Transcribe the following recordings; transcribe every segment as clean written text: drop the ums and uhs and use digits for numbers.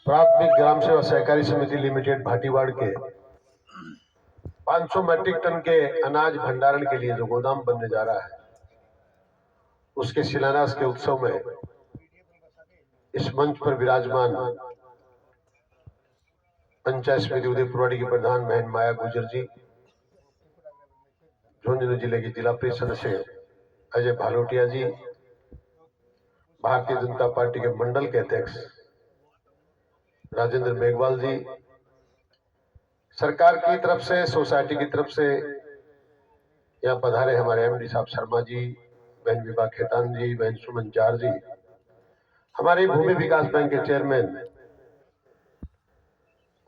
प्राथमिक ग्राम सेवा सहकारी समिति लिमिटेड भाटीवाड़ के 500 मैट्रिक टन के अनाज भंडारण के लिए जो गोदाम बनने जा रहा है, उसके शिलान्यास के उत्सव में इस मंच पर विराजमान पंचायत समिति उदयपुरवाड़ी की प्रधान बहन माया गुजर जी, झुंझुनू जिले की जिला परिषद सदस्य अजय भालोटिया जी, भारतीय जनता पार्टी के मंडल के अध्यक्ष राजेंद्र मेघवाल जी, सरकार की तरफ से, सोसाइटी की तरफ से यहाँ पधारे हमारे एमडी साहब शर्मा जी, बहन विभा खेतान जी, बहन सुमन चार जी, हमारे भूमि विकास बैंक के चेयरमैन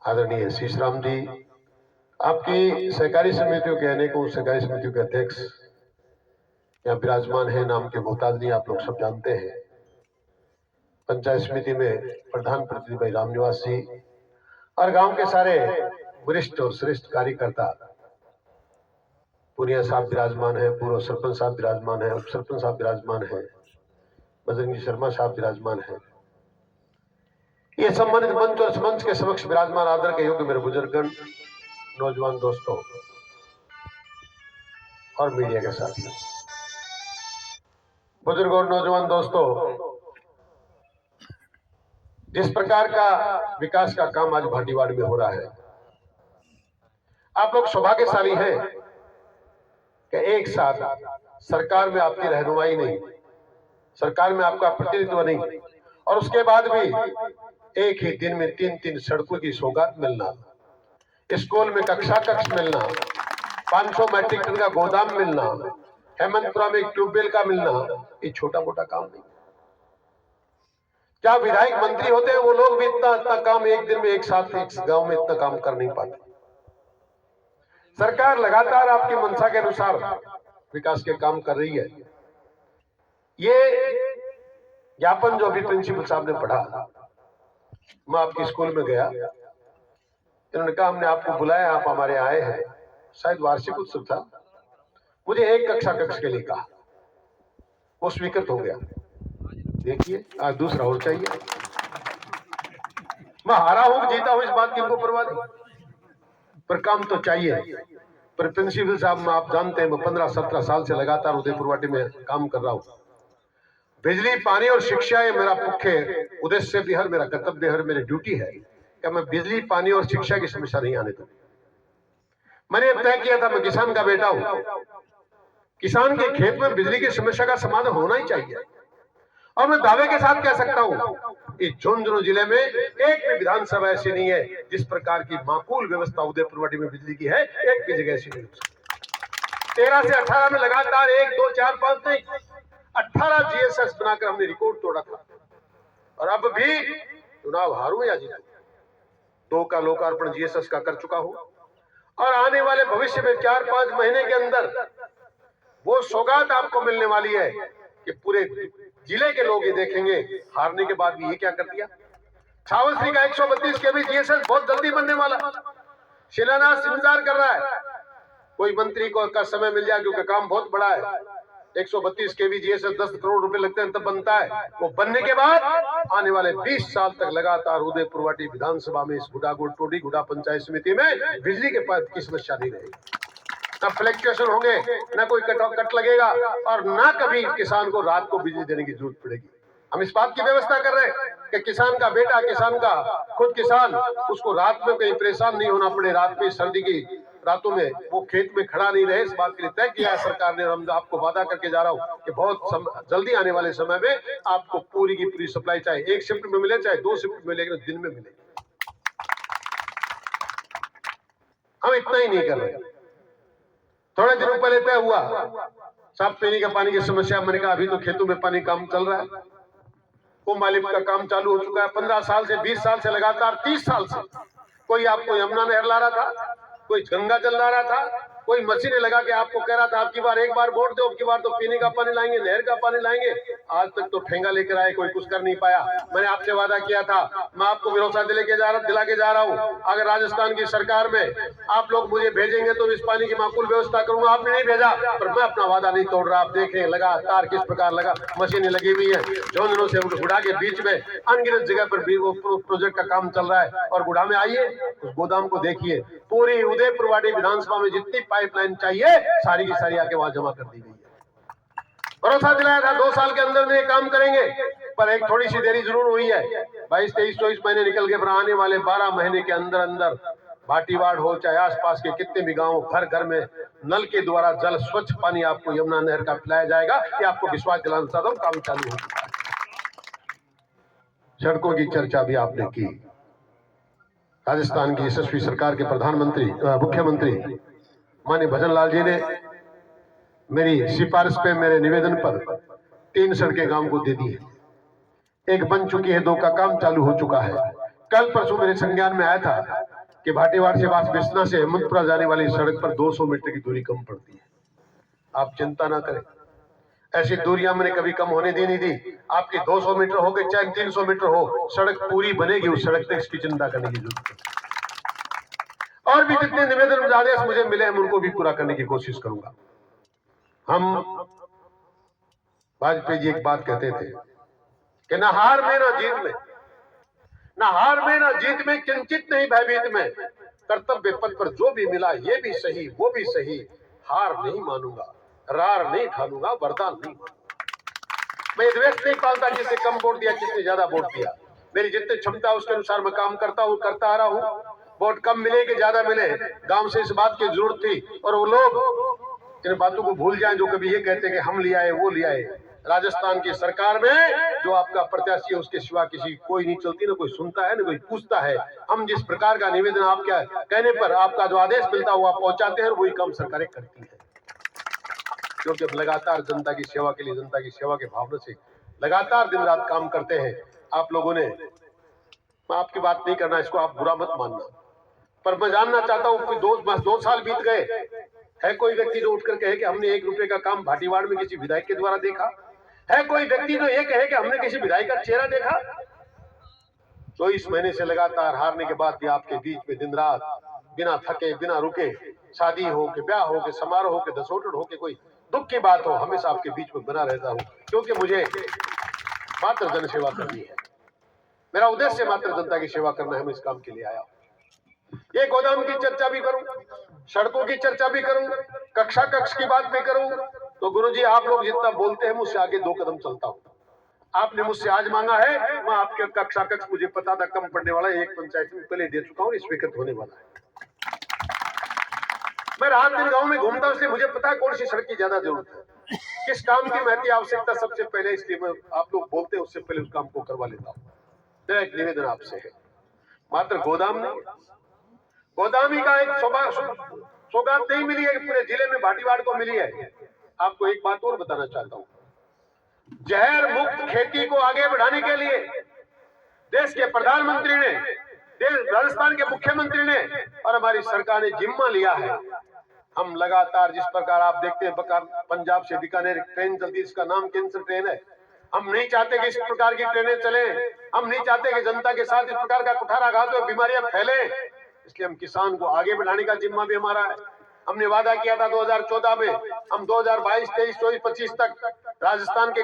आदरणीय शीशराम जी, आपकी सहकारी समितियों के अनेकों सहकारी समितियों के अध्यक्ष यहाँ विराजमान है, नाम के मोहताज नहीं, आप लोग सब जानते हैं। पंचायत समिति में प्रधान प्रतिनिधि भाई रामनिवास जी और गांव के सारे वरिष्ठ और श्रेष्ठ कार्यकर्ता, पुनिया साहब विराजमान है, पूर्व सरपंच साहब विराजमान है, उप सरपंच साहब विराजमान है, बजरंगी शर्मा साहब विराजमान है। ये संबंधित मंच और मंच के समक्ष विराजमान आदर के योग्य मेरे बुजुर्गगण, नौजवान दोस्तों और मीडिया के साथियों, बुजुर्ग और नौजवान दोस्तों, जिस प्रकार का विकास का काम आज भाटीवाड़ में हो रहा है, आप लोग सौभाग्यशाली हैं कि एक साथ सरकार में आपकी रहनुमाई नहीं, सरकार में आपका प्रतिनिधित्व नहीं, और उसके बाद भी एक ही दिन में 3-3 सड़कों की सौगात मिलना, स्कूल में कक्षा कक्ष मिलना, 500 मैट्रिक टन का गोदाम मिलना, हेमंतपुरा में एक ट्यूबवेल का मिलना, ये छोटा मोटा काम नहीं। क्या विधायक मंत्री होते हैं वो लोग भी इतना काम एक दिन में एक साथ एक गांव में इतना काम कर नहीं पाते। सरकार लगातार आपकी मंशा के अनुसार विकास के काम कर रही है। ये ज्ञापन जो अभी प्रिंसिपल साहब ने पढ़ा, मैं आपके स्कूल में गया, इन्होंने कहा हमने आपको बुलाया, आप हमारे आए हैं, शायद वार्षिक उत्सव था, मुझे एक कक्षा कक्ष के लिए कहा, वो स्वीकृत हो गया। देखिए आज दूसरा और चाहिए। मैं हारा हूं जीता हूं इस बात की इनको परवाह नहीं, पर काम तो चाहिए। पर प्रिंसिपल साहब में आप जानते हैं, मैं 15-17 साल से लगातार उदयपुरवाटी में काम कर रहा हूं। बिजली, पानी और शिक्षा ये मेरा मुख्य उद्देश्य भी है, मेरा कर्तव्य है, मेरी ड्यूटी है कि मैं बिजली, पानी और शिक्षा की समस्या नहीं आने दूं। मैंने तय किया था, मैं किसान का बेटा हूं, किसान के खेत में बिजली की समस्या का समाधान होना ही चाहिए। और मैं दावे के साथ कह सकता हूं कि झुंझुनू जिले में एक भी विधानसभा ऐसी नहीं है जिस प्रकार की माकूल व्यवस्था उदयपुरवाटी में बिजली की है, एक भी जगह ऐसी नहीं। 13 से 18 में लगातार 1, 2, 4, 5 नहीं, 18 जीएसएस बनाकर हमने रिकॉर्ड तोड़ा था। और अब भी चुनाव हारूं या जीतूं, 2 का लोकार्पण जीएसएस का कर चुका हूं, और आने वाले भविष्य में 4-5 महीने के अंदर वो सौगात आपको मिलने वाली है कि पूरे जिले के लोग ये देखेंगे हारने के बाद भी ये क्या कर दिया। छावस्त्री का 132 केवी जीएसएस बहुत जल्दी बनने वाला, शिलान्यास इंतजार कर रहा है, कोई मंत्री को का समय मिल जाए क्योंकि काम बहुत बड़ा है। 132 केवी जीएसएस 10 करोड़ रुपए लगते हैं तब बनता है। वो बनने के बाद आने वाले 20 साल तक लगातार उदयपुरवाटी विधानसभा में इस गुडागुड़ टोडी गुडा पंचायत समिति में बिजली के पास की समस्या नहीं रहेगी, ना फ्लक्चुएशन होंगे, ना कोई कट लगेगा, और ना कभी किसान को रात को बिजली देने की जरूरत पड़ेगी। हम इस बात की व्यवस्था कर रहे हैं कि किसान का बेटा, किसान का खुद किसान, उसको रात में कहीं परेशान नहीं होना पड़े, रात में सर्दी की रातों में वो खेत में खड़ा नहीं रहे। इस बात के लिए तय किया है सरकार ने, हम आपको वादा करके जा रहा हूं कि बहुत जल्दी आने वाले समय में आपको पूरी की पूरी सप्लाई, चाहे एक शिफ्ट में मिले चाहे 2 शिफ्ट में, लेकिन दिन में मिले। हम इतना ही नहीं कर रहे। थोड़े दिनों पहले तय हुआ साफ पीने का पानी की समस्या, मैंने कहा अभी तो खेतों में पानी काम चल रहा है, कुंभ मालिक का काम चालू हो चुका है। 15 साल से, 20 साल से, लगातार 30 साल से कोई आपको यमुना नहर ला रहा था, कोई गंगा जल ला रहा था, कोई मशीनें लगा के आपको कह रहा था आपकी बार एक बार वोट दो, अब की बार तो पीने का पानी लाएंगे, नहर का पानी लाएंगे। आज तक तो ठेंगा लेकर आए, कोई कुछ कर नहीं पाया। मैंने आपसे वादा किया था, मैं आपको भरोसा दिला के जा रहा हूँ, अगर राजस्थान की सरकार में आप लोग मुझे भेजेंगे तो इस पानी की माकूल व्यवस्था करूंगा। आपने नहीं भेजा, पर मैं अपना वादा नहीं तोड़ रहा। आप देखें लगातार किस प्रकार लगा मशीनें लगी हुई है, झोंझनों से गुड़ा के बीच में अनगिनत जगह पर भी वो प्रोजेक्ट का काम चल रहा है। और गुड़ा में आइए, उस गोदाम को देखिए, पूरी उदयपुरवाड़ी विधानसभा में जितनी पाइपलाइन चाहिए सारी की सारी आके वहां जमा कर दी गई है। भरोसा दिलाया था 2 साल के अंदर ये काम करेंगे, पर एक थोड़ी सी देरी जरूर हुई है। 22, 23, 24 महीने निकल गए, पर आने वाले 12 महीने के अंदर अंदर भाटीवाड़ हो चाहे आसपास के कितने भी गांव, घर घर में नल के द्वारा जल, स्वच्छ पानी आपको यमुना नहर का पिलाया जाएगा। ये आपको विश्वास दिलाना चाहता हूं, काम चालू हो चुका है। सड़कों की चर्चा भी आपने की। राजस्थान की यशस्वी सरकार के प्रधानमंत्री मुख्यमंत्री माननीय भजन लाल जी ने मेरी सिफारिश पे, मेरे निवेदन पर 3 सड़कें गांव को दे दी है। एक बन चुकी है, 2 का काम चालू हो चुका है। कल परसों मेरे संज्ञान में आया था कि भाटीवाड़ से बिसना से हेमंतपुरा जाने वाली सड़क पर 200 मीटर की दूरी कम पड़ती है। आप चिंता ना करें, ऐसी दूरियां मैंने कभी कम होने दी नहीं दी। आपकी 200 मीटर हो गई चाहे 300 मीटर हो, सड़क पूरी बनेगी। उस सड़क तक इसकी चिंता करने की जरूरत है। और भी जितने निवेदन आदेश मुझे मिले हम उनको भी पूरा करने की कोशिश करूंगा। हम वाजपेयी जी एक बात कहते थे कि ना हार में ना जीत में, ना हार में ना जीत में, किंचित नहीं भयभीत में, कर्तव्य पथ पर जो भी मिला ये भी सही वो भी सही, हार नहीं मानूंगा, रार नहीं ठानूंगा, वरदान नहीं मानूंगा। मैं द्वेष नहीं पालता किसने कम वोट दिया किसने ज्यादा वोट दिया। मेरी जितनी क्षमता उसके अनुसार मैं काम करता हूँ, करता आ रहा हूँ। वोट कम मिले कि ज्यादा मिले, गांव से इस बात की जरूरत थी। और वो लोग इन बातों को भूल जाएं जो कभी ये कहते कि हम ले आए वो ले आए। राजस्थान की सरकार में जो आपका प्रत्याशी है उसके सिवा किसी कोई नहीं चलती, ना कोई सुनता है ना कोई पूछता है। हम जिस प्रकार का निवेदन आपके कहने पर आपका जो आदेश मिलता है वो आप पहुंचाते हैं, वही काम सरकारें करती है। क्योंकि अब लगातार जनता की सेवा के लिए, जनता की सेवा के भावना से लगातार दिन रात काम करते हैं। आप लोगों ने, मैं आपकी बात नहीं करना, इसको आप बुरा मत मानना, पर मैं जानना चाहता हूं कि 2 साल बीत गए, है कोई व्यक्ति जो उठकर कहे कि हमने 1 रुपए का काम भाटीवाड़ में किसी विधायक के द्वारा देखा? है कोई व्यक्ति जो ये कहे कि हमने किसी विधायक का चेहरा देखा? 24 महीने से लगातार हारने के बाद भी आपके बीच में दिन रात बिना थके बिना रुके, शादी हो के, ब्याह हो के, समारोह हो के, दसोटड़ हो के, कोई दुख की बात हो, हमेशा आपके बीच में बना रहता हूं। क्योंकि मुझे मात्र जन सेवा करनी है, मेरा उद्देश्य मात्र जनता की सेवा करना है। मैं इस काम के लिए आया हूं। ये गोदाम की चर्चा भी करूं, सड़कों की चर्चा भी करूं, कक्षा कक्ष की बात भी करूं, तो गुरुजी आप लोग जितना बोलते हैं मुझसे आगे 2 कदम चलता हूं। आपने मुझसे आज मांगा है, मैं आपके कक्षा कक्ष मुझे पता था कम पड़ने वाला है, 1 पंचायत में पहले दे चुका हूं, इस विकट होने वाला है। मैं रात दिन गांव में घूमता हूं, इसलिए मुझे पता है कौन सी सड़क की ज्यादा जरूरत है, किस काम की महती आवश्यकता सबसे पहले, इसलिए मैं आप लोग बोलते हैं उससे पहले उस काम को करवा लेता हूं। मेरा एक निवेदन आपसे है, मात्र गोदाम नहीं, गोदामी का एक सौगात नहीं मिली है, पूरे जिले में भाटीवाड़ को मिली है। आपको एक बात और बताना चाहता हूं, जहर मुक्त खेती को आगे बढ़ाने के लिए देश के प्रधानमंत्री ने, राजस्थान के मुख्यमंत्री ने और हमारी सरकार ने जिम्मा लिया है। हम लगातार जिस प्रकार आप देखते हैं पंजाब से बीकानेर ट्रेन चलती है, इसका नाम कैंसर ट्रेन है। हम नहीं चाहते कि इस प्रकार की ट्रेनें चले, हम नहीं चाहते कि जनता के साथ इस प्रकार का कुठाराघात हो, बीमारियां फैले। इसलिए हम किसान को आगे बढ़ाने का जिम्मा भी हमारा है। हमने वादा किया था 2014 में, हम 2022, 23, 24, 25 तक राजस्थान के